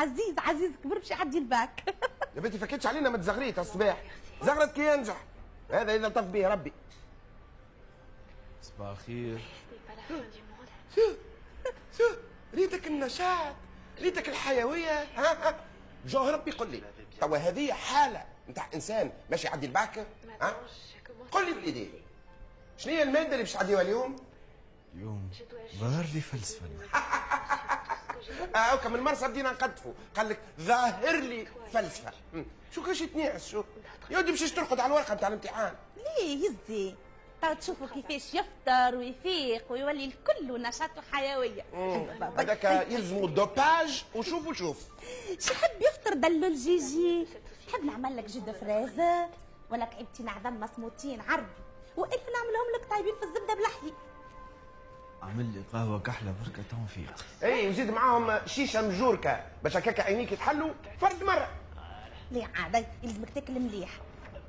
عزيز عزيز كبر باش يعدي الباك. يا بنتي فكيتش علينا ما تزغريت الصباح، زغرت كي ينجح، هذا اذا لطف به ربي. صباح الخير. شو ريتك النشاط، ريتك الحيويه، ها جاه ربي قل لي توا هذه حاله نتاع انسان ماشي يعدي الباك، ها قل لي بالايدين شنو هي الماده اللي باش تعديوها اليوم؟ اليوم ظهر لي فلسفه. هاكا من مرسى بدينا نقدفوا، قال لك ظاهر لي فلسفه. شو كاش يتنعس شو؟ يا ودي مشيش ترقد على الورقه نتاع الامتحان. ليه يزي تو تشوفوا كيفاش يفطر ويفيق ويولي الكل نشاط وحيويه. هذاك يلزموا الدوباج وشوف وشوف. شو يحب يفطر دلو الجيجي؟ تحب نعمل لك جو دو فريز ولا كعبتين عظم مسموطين عربي والف نعملهم لك طايبين في الزبده بلحلي؟ عمل لي قهوه كحله بركه تو نفيق. اي وزيد معاهم شيشه مجوركه باش هكاك عينيك يتحلوا فرد مره. ليه عادي يلزمك تاكل مليح.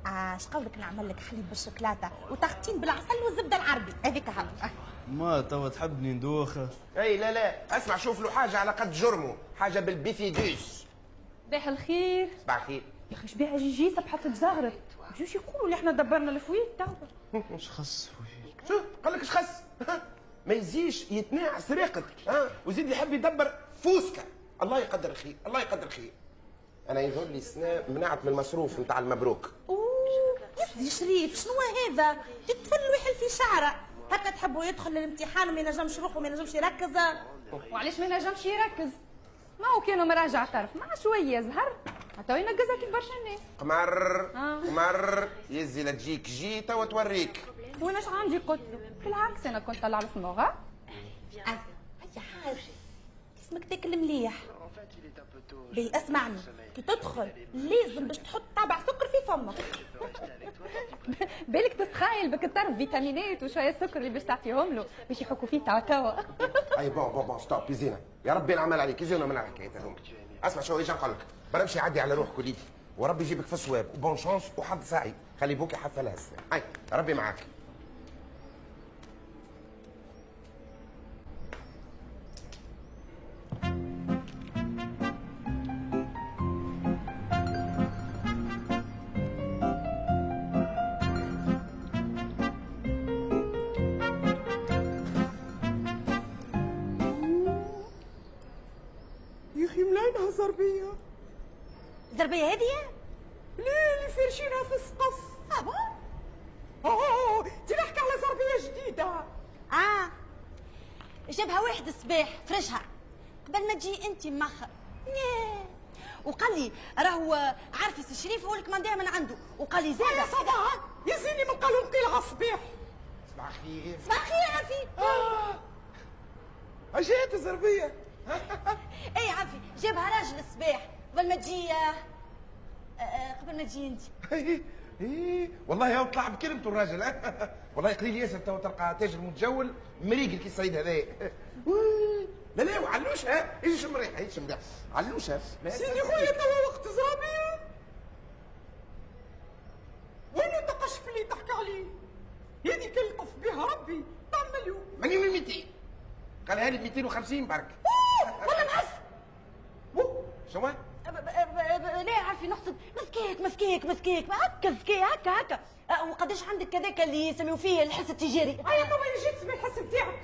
اش قولك نعمل لك حليب بالشوكولاته وتختين بالعسل والزبده العربي هذيك هم. ما توا تحبني ندوخه. اي لا اسمع شوف له حاجه على قد جرمه، حاجه بالبيفيدوس. صباح الخير. صباح الخير. يا اخي شبيها جيجي صبحة تزغرت، مشوش يقولوا اللي احنا دبرنا الفويت توا. اش خص فويت؟ شو قال لك اش خص؟ ما يزيش يتناعس راقد، وزيد يحب يدبر فوسكه. الله يقدر خير، الله يقدر خير. انا يظهر لي السنه منعت من المصروف نتاع المبروك. يا شريف شنو هذا؟ يطفل ويحل في شعره، هكا تحبوا يدخل الامتحان وما ينجمش يروح وما ينجمش يركز؟ وعلاش ما ينجمش يركز؟ ما هو كانوا مراجع طرف مع شويه زهر حتى ينقزها كيف برشا الناس. قمر يزي لا تجيك جي توا توريك. وانا عندي قلت له بالعكس انا كنت طلع له في الموغا. هيا حاج اسمك تاكل مليح. بي اسمعني كي تدخل لازم باش تحط طابع سكر في فمك. بالك تتخيل بك تعرف فيتامينات وشويه سكر اللي باش تعطيهم له باش يحكوا فيه توا. اي بون ستوب يا زينه، يا ربي نعمل عليك زينه من الحكايات هذوما. اسمع شو ايش نقول لك، برمشي عدي على روح كليتي وربي يجيبك في الصواب وبون شانس وحظ سعيد. خلي بوك يحفلها السنه. هاي ربي معاك. يا اخي ملاينها زربيه. الزربيه هذه؟ ليه اللي فارشينها في السقف. دي نحكي على زربيه جديده. جابها واحد الصباح فرشها قبل ما تجي انت مخر. وقال لي راهو عارف السي شريف هو اللي كمانديها من عنده، وقال لي زاد صباح يا زيني من قالوا نقيلها الصباح. صباح الخير. صباح الخير عافي. اجيت الزربيه. اي عافي جابها راجل الصباح قبل ما تجي قبل ما تجي انت. ايه والله هو طلع بكلمته الراجل. والله قليل ياسر تو تلقى تاجر متجول مريقل كي السعيد هذايا. لا وعلوشها يشم ريحه يشم ريحه علوشها. سيدي خويا توا وقت زرابيه. وين التقشف اللي تحكي عليه؟ هذيك اللي طف بها ربي تعمل مليون. مليون و 200 قال هذه ب 250 برك. والله نعس. شو لا عارفي نقصد مسكيك هكا ذكي هكا وقداش عندك كذاك اللي يسميو فيه الحس التجاري؟ ايا طبعا جيت تسمي الحس نتاعك.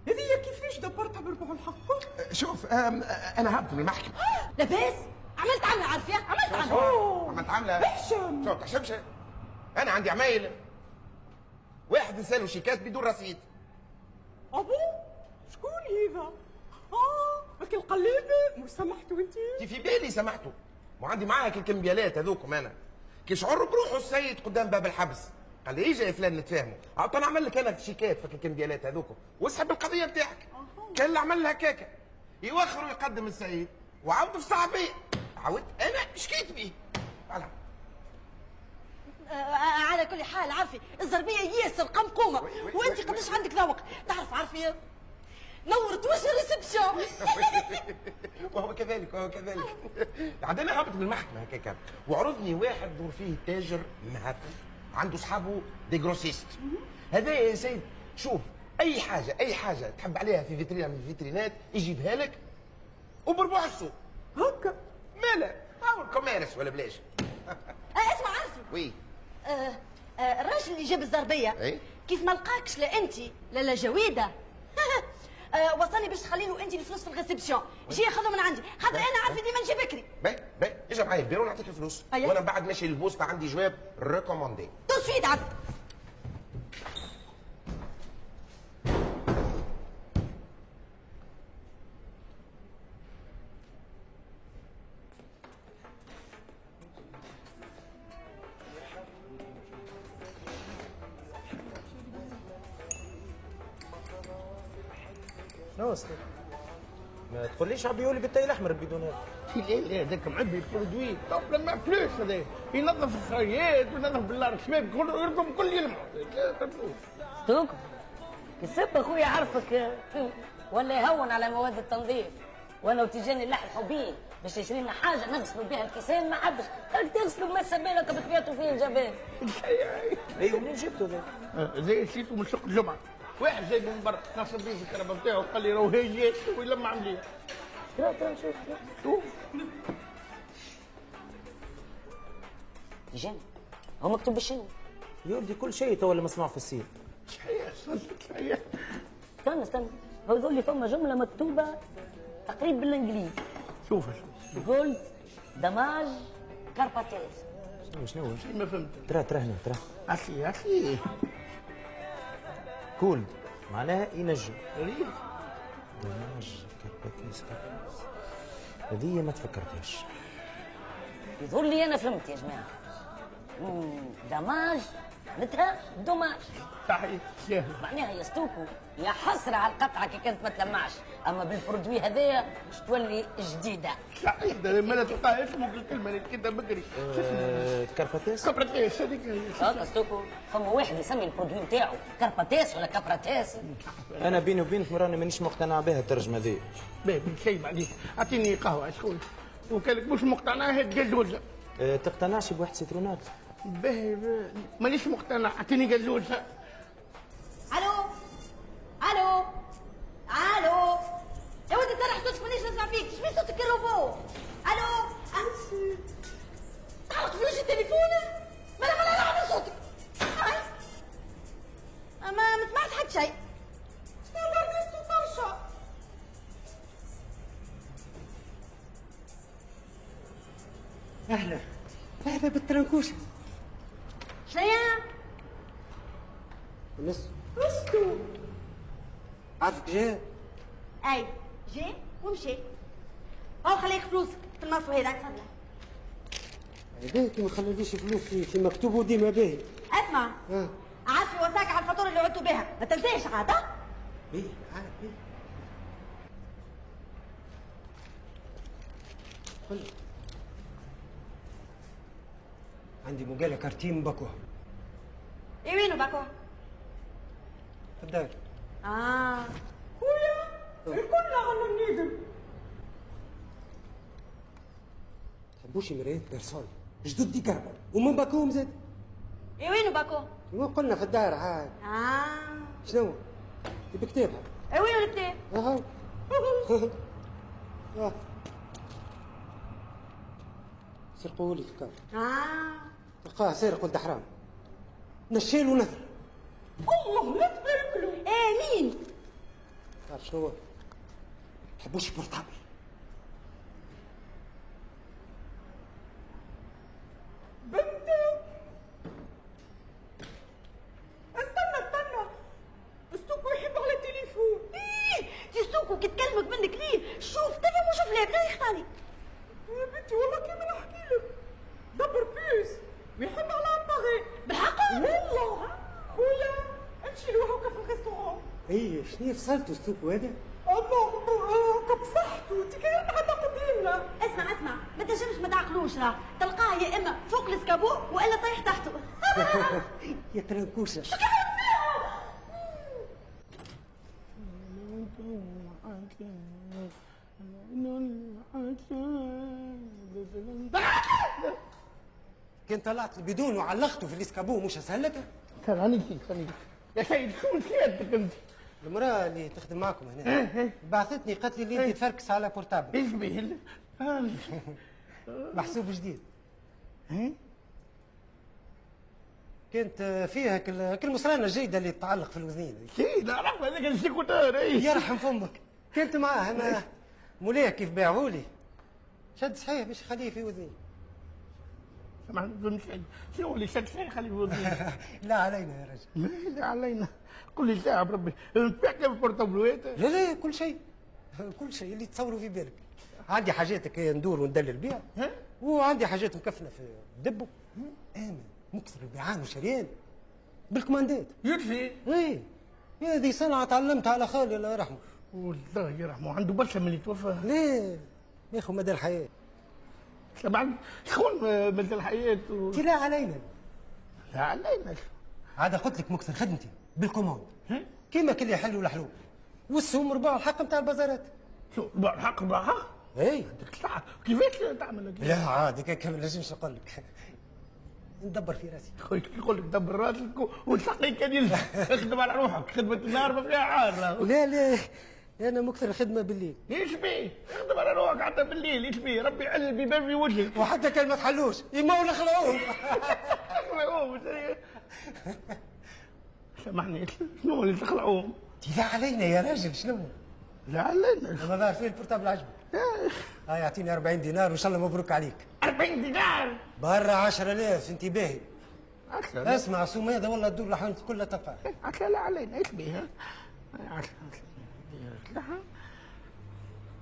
هذه كيفاش دبرتها بربع الحق؟ شوف انا هبط من المحكمه. لاباس عملت عامله عارفه عملت عامله بحشم. شو تحشمش؟ انا عندي عمايل واحد نساله شيكات بدون رصيد. ابو شكون هذا؟ لكن القلابه مش سمحتوا انت؟ كي في بالي سمحتوا، وعندي معاها الكمبيالات هذوكم. انا كي شعر بروحه السيد قدام باب الحبس قال لي اجا يا فلان نتفاهموا، عطا نعمل لك انا شيكات في الكمبيالات هذوكم واسحب القضيه نتاعك. كان اللي عمل لها هكاكا يوخر ويقدم السيد وعاود في صعبيه عاودت انا شكيت بيه. على كل حال عارفي الزربيه ياسر قمقومه وانت قداش عندك ذوق تعرف عارفي نورت وجه الريسبسيون. وهو كذلك عاد انا هابط من المحكمه هكاك وعرضني واحد دور فيه تاجر مهبل عنده صحابه دي جروسيست. هذا يا سيد شوف اي حاجه تحب عليها في فيترينا من الفيترينات يجيبها لك وبربوع السوق. هكا مالا هاو الكوميرس ولا بلاش. اسمع عرفي. وي. الراجل اللي جاب الزربيه اي كيف ما لقاكش لا انت لا جويده وصلني باش تخلي له انت الفلوس في الريسبسيون، جي ياخذهم من عندي خاطر انا عارفه ديما نجي بكري. باهي اجا معايا البيرو نعطيك الفلوس. أيه. وانا بعد ماشي للبوسطه عندي جواب ريكوموندي. تو سويت عاد. شنو اسمك؟ ما تقوليش عبيولي بالتاي الاحمر البيدون هذا. لا هذاك معبي برودوي طب ما فلوس هذا ينظف الخريات وينظف بالله شباب يركم كل يوم. دوك كسب اخويا عرفك ولا يهون على مواد التنظيف وانا وتجاني اللحم حبين باش يشري لنا حاجه نغسلوا بها الكيسان ما حبش قالك تغسلوا بما سبالك بطبيعته فيه الجبال. اي ومنين جبته ذا؟ زي نسيته من سوق الجمعه واحد جايبه من برا نصب بيه الكربه نتاعو قال لي راهو هي ويلمع مليح. ترى نشوف شوف تجاني هو مكتوب بالشنو؟ يولدي كل شيء تو اللي مسموع في السير. صحيح صحيح. استنى هو يقول لي فما جمله مكتوبه تقريبا بالانجليزي. شوف قلت دماج كارباتيز. شنو ما فهمت. ترى هنا ترى اخي كول معناها ينجم. غريب. دماج كارباتيس هذه ما تفكرتهاش. يظهر لي انا فهمت يا جماعه. دماج معناتها دوماج. صحيح سهل. معناها يا ستوكو يا حسرة على القطعة كي كانت ما تلمعش، أما بالبرودوي هذايا باش تولي جديدة. صحيح ما لا تلقاها اسمك الكلمة اللي كده بكري. كارباتيس؟ كابراتيس هذيك. هاكا ستوكو فما واحد يسمي البرودوي نتاعو كارباتيس ولا كابراتيس. أنا بيني وبينك مراني مانيش مقتنع بها الترجمة ذي. باهي شيء عليك أعطيني قهوة شكون وكانك مش مقتنع هاد جلوزة. تقتنعش بواحد سيترونات؟ باهي مانيش مقتنع أعطيني جلوزة. الو يا ودي ترى صوتك مانيش نسمع فيك، شبيه صوتك الروبو؟ الو انت تعرف في وجه التليفون؟ مالا نعمل صوتك. ما سمعت حد شيء. استنى برشا. أهلا مرحبا بالترنكوشة. شنيا؟ وشتو؟ عارفك جاء؟ اي جي ومشي. او خليك فلوسك في المصر هذاك تفضل. هذاك ما خلاليش فلوس في مكتوبه ديما باهي. اسمع عارفي وثائق على الفاتوره اللي عدتوا بها ما تنساش عاد. باهي عارف باهي. قل عندي مقالة كارتين باكوها. اي وينو باكو؟ في الدار. خويا الكل على النيدم. تحبوش مرايات بيرسون جدد دي كهرباء ومن باكوهم زاد. اي وينو باكو؟ قلنا في الدار عاد. شنو؟ بكتابها. اي وينو الكتاب؟ سرقوا لي الكار. تلقاه سارق وانت حرام. نشال ونثر. الله لا تبارك له. مين؟ تعرف شنو هو؟ تحبوش بورتابل. بنتك استنى استوكو يحب على التليفون. تي سوكو كي تكلمك منك ليه؟ شوف تفهم وشوف لا بلا يخطاني. يا بنتي والله كيما نحكي لك دبر بيس ويحب على الطاغي. بالحق؟ والله خويا امشي له هكا في الريستورون. اي شنو فصلتوا ستوكو هذا؟ كبصحته تكلم حتى قديمنا. اسمع ما تنجمش ما تعقلوش راه تلقاه يا اما فوق الاسكابو والا طايح تحته. يا ترنكوشه. شو كيف فيها؟ كان طلعت البدون وعلقته في الاسكابو مش اسهلك؟ ثاني يا سيد شو سيادتك انت؟ المراه اللي تخدم معكم هنا بعثتني قالت لي اللي انت تفركس على بورتابل. ايش بيه؟ محسوب جديد. كانت فيها كل مصرانة الجيدة اللي تتعلق في الوزنين. اي لا رحمة هذاك السيكوتار. يرحم فمك. كنت معاه انا مولاي كيف باعهولي شد صحيح باش يخليه في وزني. ما فهمتش شنو اللي شد صحيح خليه في وزني؟ لا علينا يا رجل. لا علينا كل ساعة بربي نبيع كيف بورتابلوات. لا كل شيء كل شيء اللي تصوروا فيه بالك. عندي حاجاتك ندور وندلل بها وعندي حاجات مكفنة في دبو آمن مكسر البيعان وشريان بالكماندات. يكفي. ايه هذه صنعة تعلمتها على خالي الله يرحمه. والله يرحمه عنده برشا من اللي توفى. ليه ياخذ مدى الحياة. طبعا شكون مدى الحياة لا علينا. لا علينا. عاد قلت لك مكسر خدمتي بالكوموند كيما كل يحلوا الحلول والسوم رباع الحق نتاع البازارات. شو رباع الحق رباع الحق؟ اي كيفاش تعمل هكا؟ لا عاد كان ما نجمش نقول لك ندبر في راسي. خويا يقول لك دبر راسك وتلقي كان يلزم اخدم على روحك خدمة النهار ما فيها عار. لا انا مكثر الخدمة بالليل. ايش بيه؟ اخدم على روحك حتى بالليل ايش بيه؟ ربي يعلل البيبان في وجهك. وحتى كان ما تحلوش يمول خلعوهم. خلعوهم سامحني شنو اللي تخلعوهم؟ لا علينا يا راجل شنو؟ لا علينا. ما ظهر فيه البورتابل عجبك. هاي يعطيني 40 دينار وان شاء الله مبروك عليك. 40 دينار؟ برا 10,000 انت باهي. اسمع سوم هذا والله تدور لحوانتي كلها تلقاه. لا علينا ايش بيه؟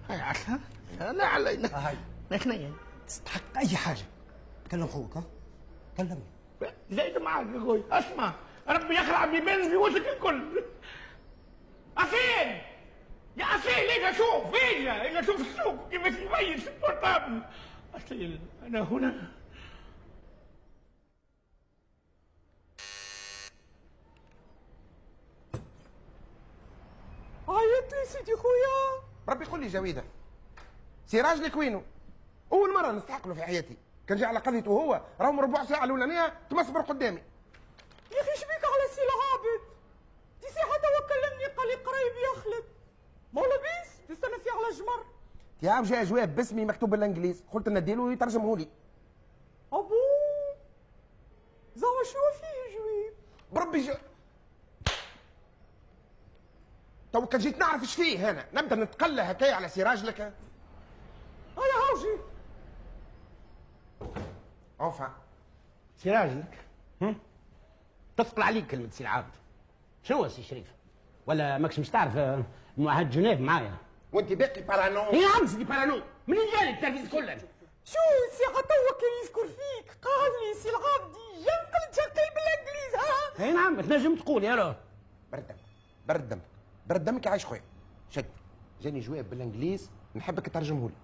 هاي عشرة لا علينا. هاي اثنين تستحق اي حاجه. كلم خوك كلمني. زايد معاك يا اخوي. اسمع ربي يخلع بيبان في وجهك الكل. أصيل يا أصيل إجا شوف إجا شوف السوق كيفاش يميز في البورتابل. أصيل أنا هنا. عيطت يا سيدي خويا. ربي يقول لي جويده سي راجلك وينه؟ اول مره نستحق له في حياتي. كان جاي على قضيته هو راهم ربع ساعه الاولانيه تمسبر قدامي. يا اخي شبيك على سي العابد؟ دي ساعه توا كلمني قال لي قريب يا خلد ما لاباس تستنى فيه على جمر. يا عم جاء جواب باسمي مكتوب بالانجليز قلت نديله يترجمه لي. ابو زعما شنو فيه جواب؟ بربي تو كان جيت نعرف ايش فيه هنا نبدا نتقلى هكايا على سي راجلك. هيا هاوجي اوفا سي راجلك تثقل عليك كلمة سي العابد. شنو سي شريف؟ ولا ماكش مش تعرف معهد جنيف معايا؟ وانت باقي بارانو؟ اي نعم سيدي بارانو. منين جاني التركيز كله؟ شو سي عطوة كان يذكر فيك قال لي سي العابدي ينقل تشكل بالانجليز ها؟ اي نعم تنجم تقول يا راه. برد دمك عايش خويا. شد جاني جواب بالانجليز نحبك تترجمه لي.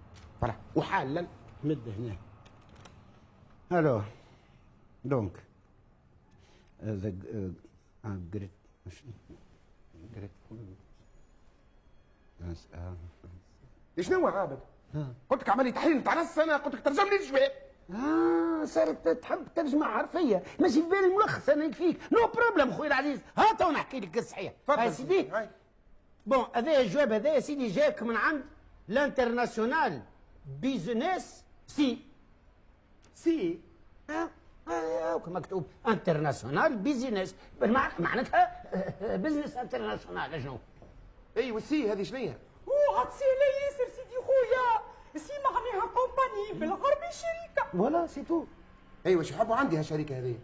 فوالا وحالا مد هنا. الو دونك ذا جريت شنو عابد؟ قلت لك عملي تحليل نتاع نص سنه قلت لك ترجم لي الجواب. صارت تحب ترجمة حرفية ماشي في بالي ملخص انا يكفيك. نو بروبليم خويا العزيز. ها تو نحكي لك الصحيح. تفضل سيدي. بون هذا الجواب هذا يا سيدي جاك من عند الانترناسيونال بيزنس سي مكتوب انترناسيونال بيزنس معناتها بزنس انترناسيونال. شنو؟ اي والسي هذه شنية؟ عاد سي لا ياسر سيدي خويا سي معناها كومباني بالعربي شركة. فوالا سي تو. اي واش يحبوا عندي هالشركة هذه.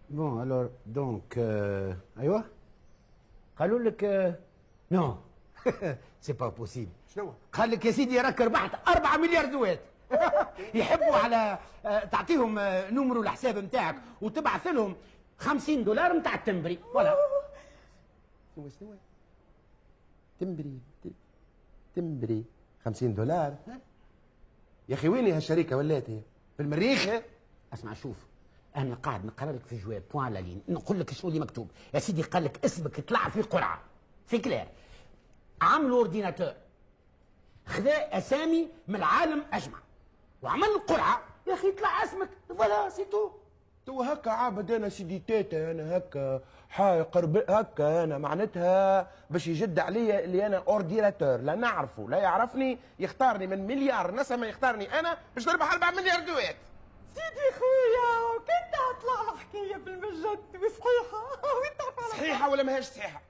بون الور دونك ايوه قالوا لك نو سي با بوسيبل. شنو؟ قال لك يا سيدي راك ربحت 4 مليار زوات. يحبوا على تعطيهم نمرو الحساب نتاعك وتبعث لهم $50 نتاع التمبري. فوالا. شنو؟ تمبري $50. يا اخي وين هالشركة ولات هي؟ في المريخ؟ اسمع شوف انا قاعد نقرا لك في جواب بوان على لين نقول لك شنو اللي مكتوب يا سيدي. قال لك اسمك طلع في قرعه في كلير عملوا اورديناتور خذا اسامي من العالم اجمع وعمل القرعه يا اخي طلع اسمك. فوالا سي تو. تو هكا عابد انا سيدي تاتا، انا هكا حاقر هكا انا معناتها باش يجد عليا اللي انا اورديناتور، لا نعرفه لا يعرفني، يختارني من مليار نسمه يختارني انا باش نربح 4 مليار دوات. سيدي خويا كنت هطلع الحكايه بالمجد وصحيحه وين تعرف على صحيحه ولا ماهيش صحيحه؟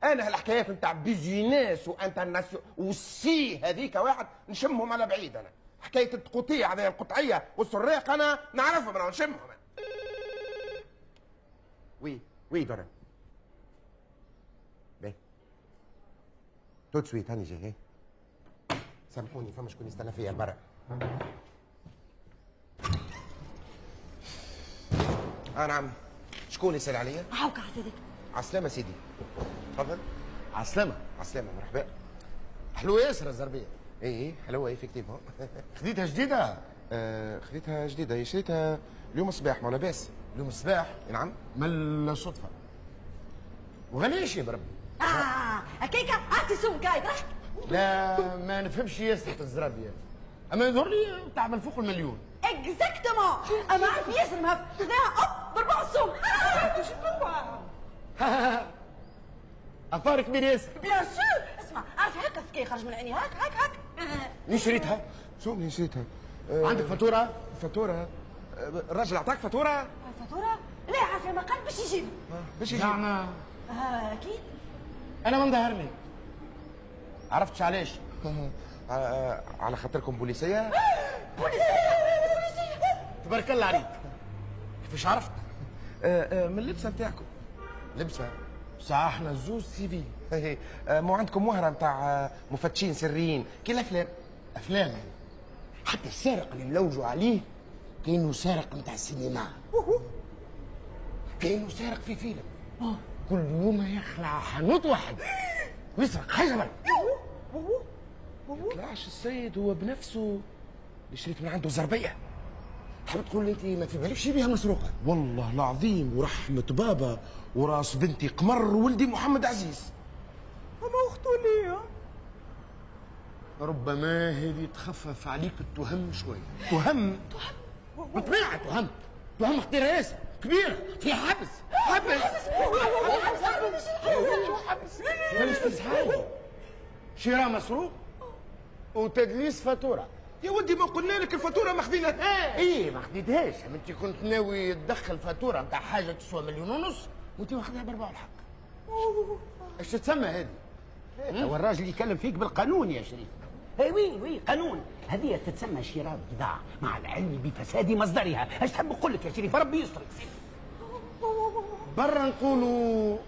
انا هالحكايات نتاع بيزينيس وانترناسيون والسي هذيك واحد نشمهم على بعيد. انا حكايه التقطيع هذه القطعيه والسراق انا نعرفهم، انا نشمهم. وي دوران باهي توت سويت هاني جاي. سامحوني فما شكون يستنى فيا برا. نعم شكون يسال عليا؟ هاوك عزيزك. عسلامة سيدي. تفضل. عسلامة. عسلامة مرحبا. حلوة ياسر الزربية. ايه حلوة ايفيكتيفمون. خديتها جديدة؟ خديتها جديدة، شريتها اليوم الصباح ما لاباس. اليوم الصباح؟ نعم. من الصدفة. وغاليش يا بربي. هكاكا اعطي سمك هاي ضحك. لا ما نفهمش ياسر الزرابية. اما يظهر لي تعمل فوق المليون. اكزاكتومون. اما عارف ياسر مهف خذاها ضربها السم. عفارك كبير ياسر. بيان سور. اسمع عارف هكا سكي خرج من عيني هاك. مين شريتها؟ شو منين شريتها؟ عندك فاتورة؟ فاتورة؟ الراجل عطاك فاتورة؟ الفاتورة؟ لا عارف ما قال باش يجيب. باش يجيب. زعما اكيد. انا ما مظهرني. عرفتش علاش؟ على خاطركم بوليسية؟ تبارك الله عليك. كيفاش عرفت؟ من اللبسة نتاعكم. لبسة؟ ساعة احنا الزوز سيفي. مو عندكم مهرة نتاع مفتشين سريين كي الافلام؟ افلام حتى السارق اللي ملوجوا عليه كانه سارق نتاع السينما. كانه سارق في فيلم. كل يوم يخلع حانوت واحد ويسرق حاجه برا. يطلعش السيد هو بنفسه اللي شريت من عنده زربيه. تحب تقول لي انت ما في بالكش بها مسروقه؟ والله العظيم ورحمه بابا وراس بنتي قمر وولدي محمد عزيز. اما اخته ليا. ربما هذه تخفف عليك التهم شويه. تهم؟ بالطبيعه تهم خطيره ياسر كبيره في حبس. مانيش تسحالي. شراء مسروق وتدليس فاتوره. يا ودي ما قلنا لك الفاتوره ما خديناهاش. ايه ما خديتهاش، انت كنت ناوي تدخل فاتوره نتاع حاجه تسوى 1.5 مليون وانت واخدها ب4 والحق. ايش تسمى هذه؟ هو الراجل يكلم فيك بالقانون يا شريف. اي وي قانون. هذه تتسمى شراء بضاعة مع العلم بفساد مصدرها. ايش تحب نقول لك يا شريف؟ ربي يستر. برا نقولوا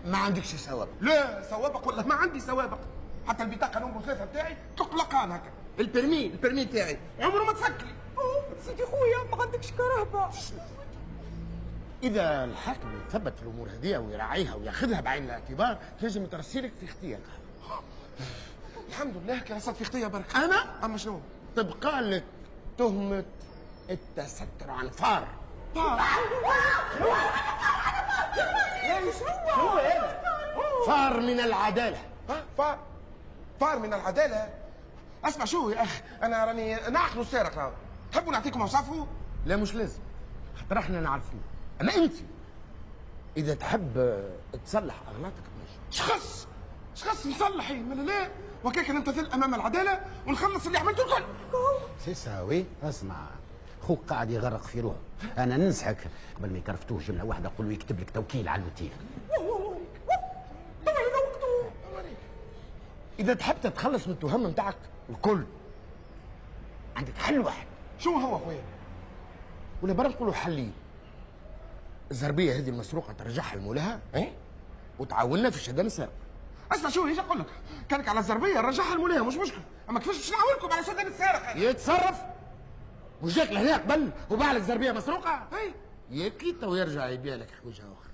ما عندكش سوابق. لا سوابق ولا ما عندي سوابق. حتى البطاقه نمبر 3 بتاعي تقلقان هكا. البرمي بتاعي عمره ما تفكلي. سيدي خويا ما عندكش كرهبه. اذا الحاكم يثبت في الامور هذه ويراعيها وياخذها بعين الاعتبار تنجم ترسلك في اختيار. الحمد لله كي رصدت في اختيار برك. انا؟ اما شنو؟ تبقى لك تهمة التستر عن فار. فار من العدالة. فار من العدالة؟ اسمع شو يا اخ، انا راني نعقلوا السارق. تحبوا نعطيكم اوصافه؟ لا مش لازم، خاطر احنا نعرفوه. اما انت اذا تحب تصلح اغلاطك ماشي. شخص نصلحي من لا وكيك نمتثل امام العداله ونخلص اللي عملته الكل. سيساوي اسمع، خوك قاعد يغرق في روحه. انا ننصحك قبل ما يكرفتوه جمله واحده قول له يكتب لك توكيل على الوتيره. اذا تحب تتخلص من التهم نتاعك الكل عندك حل واحد. شو هو اخويا؟ ولا برا نقولوا حلين. الزربيه هذه المسروقه ترجعها لمولاها وتعاوننا في شدان السرقه. اسمع شو هيجي اقول لك، كانك على الزربيه رجعها لمولاها مش مشكل، اما كيفاش باش نعاونكم على شدان السارق؟ يتصرف مش جاك لهنا قبل وباع لك زربيه مسروقه؟ يبكي تو يرجع يبيع لك حويجه اخرى.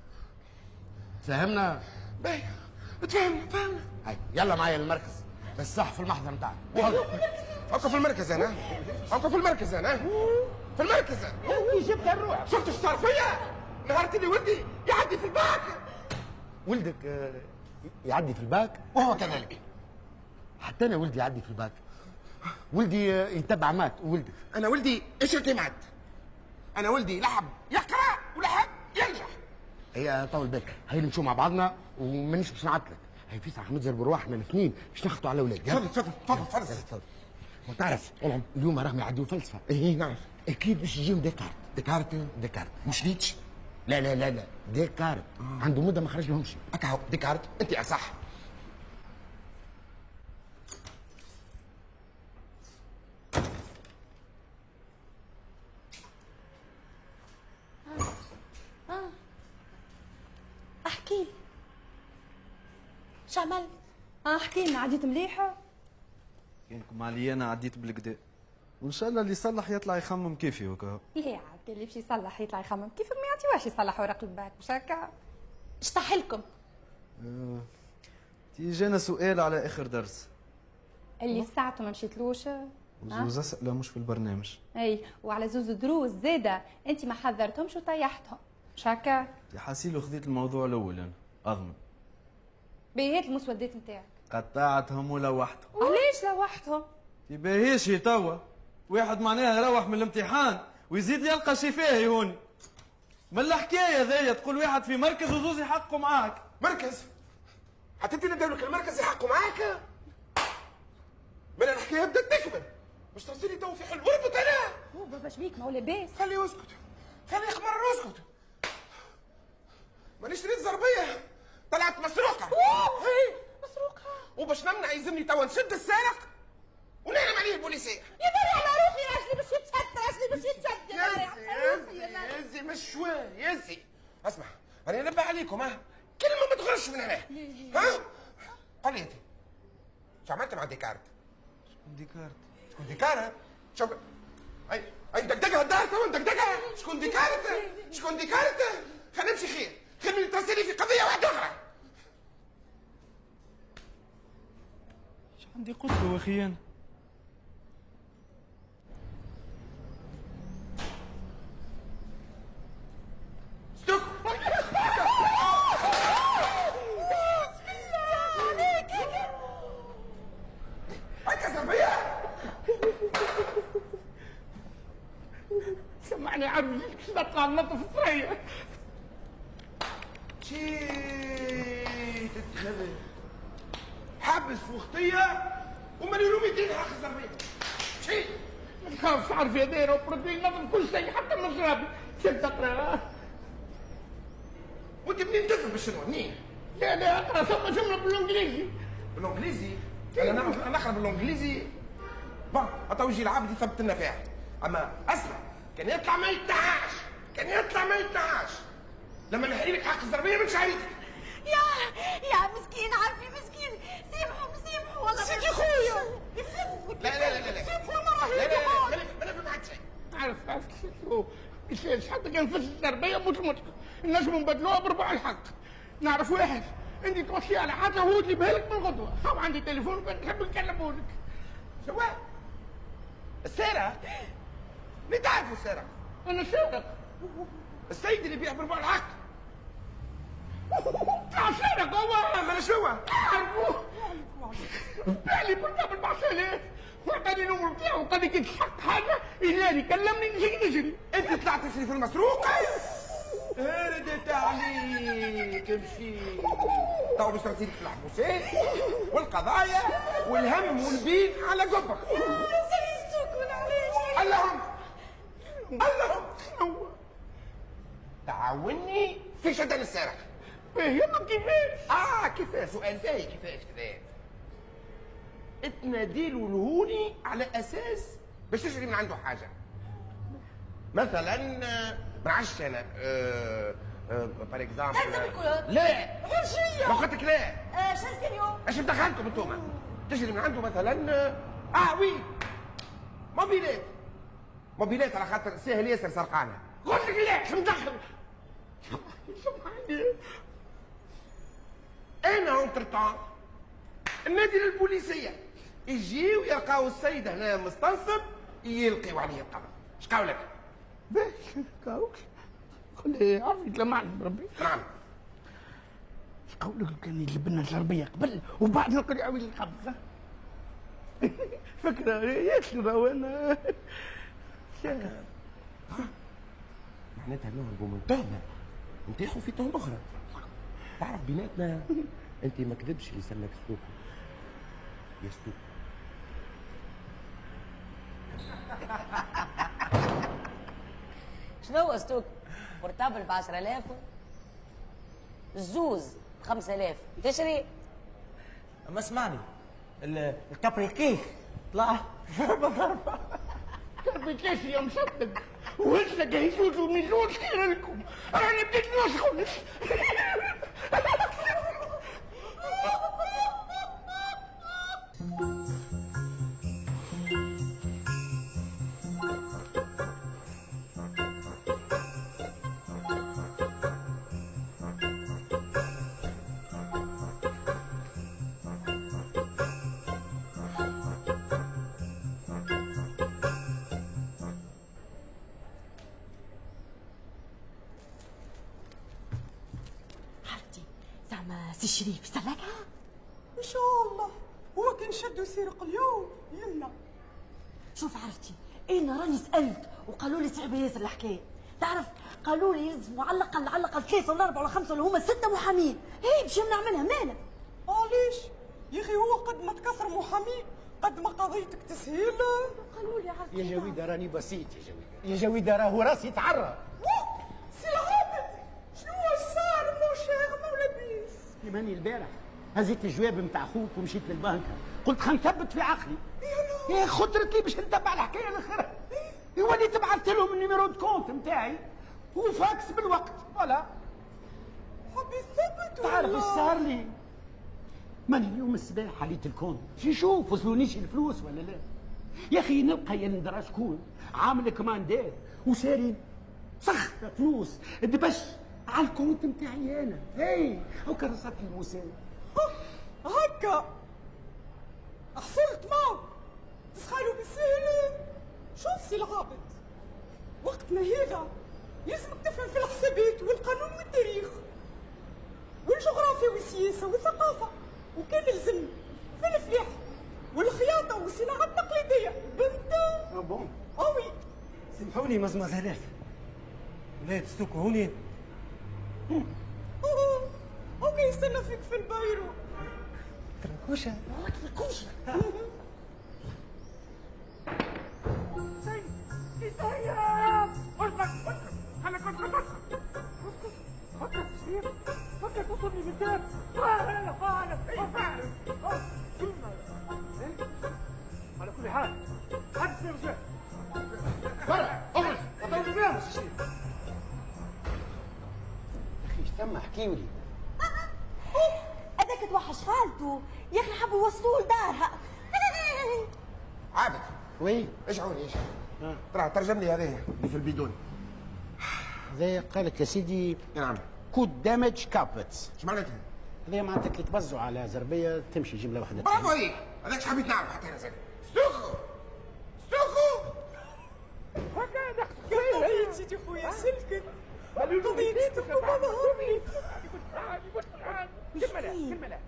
فهمنا؟ باهي تفهمنا. هاي يلا معايا المركز بس صح في المحضر نتاعك. اوقف في المركز انا. في المركز جبت الروح. شفت ايش صار فيا؟ نهارت اللي ولدي يعدي في الباك. ولدك يعدي في الباك؟ وهو كذلك. حتى انا ولدي يعدي في الباك. ولدي يتبع مات. ولدك؟ انا ولدي ايش اللي مات؟ انا ولدي لحب يقرا ولحب ينجح. هي طول بالك، هيا نمشوا مع بعضنا ومانيش باش نعطلك. هي في ساعه نضرب برواحنا الاثنين باش نخطوا على اولاد. تفضل. وتعرف اليوم راهم يعدوا فلسفه. ايه نعرف. اكيد باش يجيهم ديكارت. ديكارت مش نيتشه. لا ديكارت. عنده مده ما خرج لهمش. اكاو ديكارت انت اصح. احكي لي شو عملت؟ احكي لنا، عديت مليحه؟ كانكم علي انا عديت بالكدا، وان شاء الله اللي يصلح يطلع يخمم كيفي وكا. لا عاد اللي باش يصلح يطلع يخمم كيفك، ما يعطيوهاش يصلح ورق الباك مش هكا. اشطحلكم تيجينا سؤال على اخر درس اللي في ساعته ما مشيتلوش. وزوز اسئله مش في البرنامج. اي وعلى زوز دروس زاده انت ما حذرتهمش وطيحتهم مش هكا. يا حاسيلو خذيت الموضوع الاول انا اضمن. بيهات المسودات نتاعك قطعتهم ولوحتهم. علاش لوحتهم؟ في باهيش توا واحد معناها يروح من الامتحان ويزيد يلقى شفاه هوني. من الحكايه ذي تقول واحد في مركز وزوز يحققوا معاك. مركز؟ حتى انت ندير لك المركز يحققوا معاك؟ من الحكايه بدات تكبر، مش ترسلي تو في حل اربط انا. هو بابا شبيك ما هو لاباس. خليه يسكت، خليه يقمر اسكت. مانيش ريت زربيه طلعت مسروقه. اوه مسروقه. وباش نمنع يلزمني توا نشد السارق ونعلم عليه البوليسيه. يا داري على روحي راجلي باش يتشد، راجلي باش يتشد. يزي مش شويه يزي. اسمع انا انبه عليكم كلمه ما تغرش من هنا. قال لي انت شو عملت مع ديكارت؟ شكون ديكارت؟ شوف اي دقدقها الدار تو دقدقها. شكون ديكارت؟ خلينا نمشي خير من ترسلي في قضيه واحده اخرى. شو عندي قلت له اخي انا؟ ستوك. سمعني عمي كيف تطلع نظف الصرية. تتخذ حبس وخطيه ومليون 200 حق الزربيه. شي ما تخافش عارف يا دايره وبروتين نظف كل شيء حتى مشربي. شد اقرا. وانت منين تفهم بالشنو منين؟ لا اقرا ثم جمله بالانجليزي. بالانجليزي؟ انا نقرا بالانجليزي. بون تو يجي العبد يثبت لنا فيها. اما اسمع كان يطلع ما يتنعاش. لما نحري لك حق الزربيه من شعريتك. يا مسكين عارفي مسكين. سامحوا والله سيدي خويا. لا سامحوا مرة ما نفهم معك شيء. عارف شو مش حتى كان فش الزربيه مش مشكل. نجموا نبدلوها بربع الحق. نعرف واحد انت توصي على حاجه هو يجيبها لك من غدوه. خاف عندي تليفون نحب نكلمه لك. شو السارق؟ مين تعرفوا السارق؟ انا سارق. السيد اللي يبيع بربع الحق. سارق هو. ما شو هو؟ عرفوه. بالي برجع بالمعسلات. وعطاني النمر بتاعه قال لي كي تحق حاجه يجاني كلمني نجري. انت طلعت تسري في المسروق؟ هردت عليك امشي. تو باش ترسيلك في الحبوسات والقضايا والهم والبين على قبك. اللهم تعاوني في شدن السارق. فهمك كيفاش؟ كيفاش؟ سؤال باهي كيفاش كذا؟ تناديله الهوني على اساس باش تشري من عنده حاجه. مثلا ما عادش انا بار اكزامبل. لا غرشيه. ما قلت لك لا. شنو ايش بدخلكم انتوما؟ تشري من عنده مثلا وي موبيلات على خاطر ساهل ياسر سرقانه. قلت لك لا شو مدخل؟ سبحان انا اونترتان النادي للبوليسيه يجيو يلقاو السيد هنا مستنصب يلقيو عليه القبض. اش قاول لك؟ باش كاوك قول لي عرفي تلمعني بربي. نعم. اش قاول لك كان يجيب لنا الزربيه قبل وبعد نلقى يعاود القبض. فكره ياسر وانا معناتها نهربوا من تهمه نطيحوا في تهمه اخرى. تعرف بيناتنا انت ما كذبش اللي سماك ستوكو يا ستوكو. شنو ستوك؟ مرتبل ب 10000 الزوز 5000 تشري؟ اما اسمعني الكابريكيك طلع ضربه كيف يا مصدق وهسه جهزوا من زوج خير لكم. انا بديت نسخن. سي شريف سلكها ان شاء الله. هو كان شد وسرق اليوم يمنا. شوف عرفتي انا راني سالت وقالوا لي صعبه ياسر الحكايه. تعرف قالوا لي يلزموا على الاقل 3 ولا 4 ولا 5 ولا هما 6 محامين. هي باش نعملها مالك؟ علاش يا اخي؟ هو قد ما تكثر محامين قد ما قضيتك تسهيل. قالوا لي عرفتي يا جويده راني بسيط يا جويده. يا جويده راهو راسي يتعرى. سي العابد شنو صار مو شيخ مولا بيس؟ ماني البارح هزيت الجواب نتاع خوك ومشيت للبنكة، قلت خلينا نثبت في عقلي. يا خطرت لي باش نتبع الحكايه الاخرى. وليت بعثت لهم النيميرو دو كونت نتاعي وفاكس بالوقت. ولا حبي يثبت. تعرف ايش صار لي؟ ماني اليوم الصباح حليت الكونت شوف وصلونيش الفلوس ولا لا. يا اخي نلقى يا ندرى شكون عامل كماندات وشاري سخ فلوس دبش على الكونت نتاعي انا. هي هكا رصات لي المساء هكا حصلت معه تسخالوا بالسهل. شوف سي العابد وقتنا هذا لازمك تفهم في الحسابات والقانون والتاريخ والجغرافيا والسياسه والثقافه، وكان يلزمني في الفلاح والخياطه والصناعه التقليديه. فهمت؟ بون اوي سامحوني مزمزلات ولاد ستوكو هوني. اوكي يستنى فيك في البايرو. تركوشه تركوشه. فكر تصلني بالباب. على كل حال حد يرجع برا اخرج اطول بيهم. اخي ايش ثم احكيولي. هذاك توحش خالته يا اخي حبوا يوصلوه لدارها. عابد وي اشعرني ترى ترجم لي هذايا اللي في البيدون. هذا قال لك يا سيدي نعم كود دامج كابتس. ايش معناتها؟ هذا معناتها كي تبزوا على زربيه تمشي جمله واحده. برافو عليك هذاك حبيت نعرف حتى انا زين. ستوكو ستوكو هكا قضية سيدي خويا سلكت. قضية ستوكو ما ظهرني.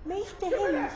ما يستاهلش.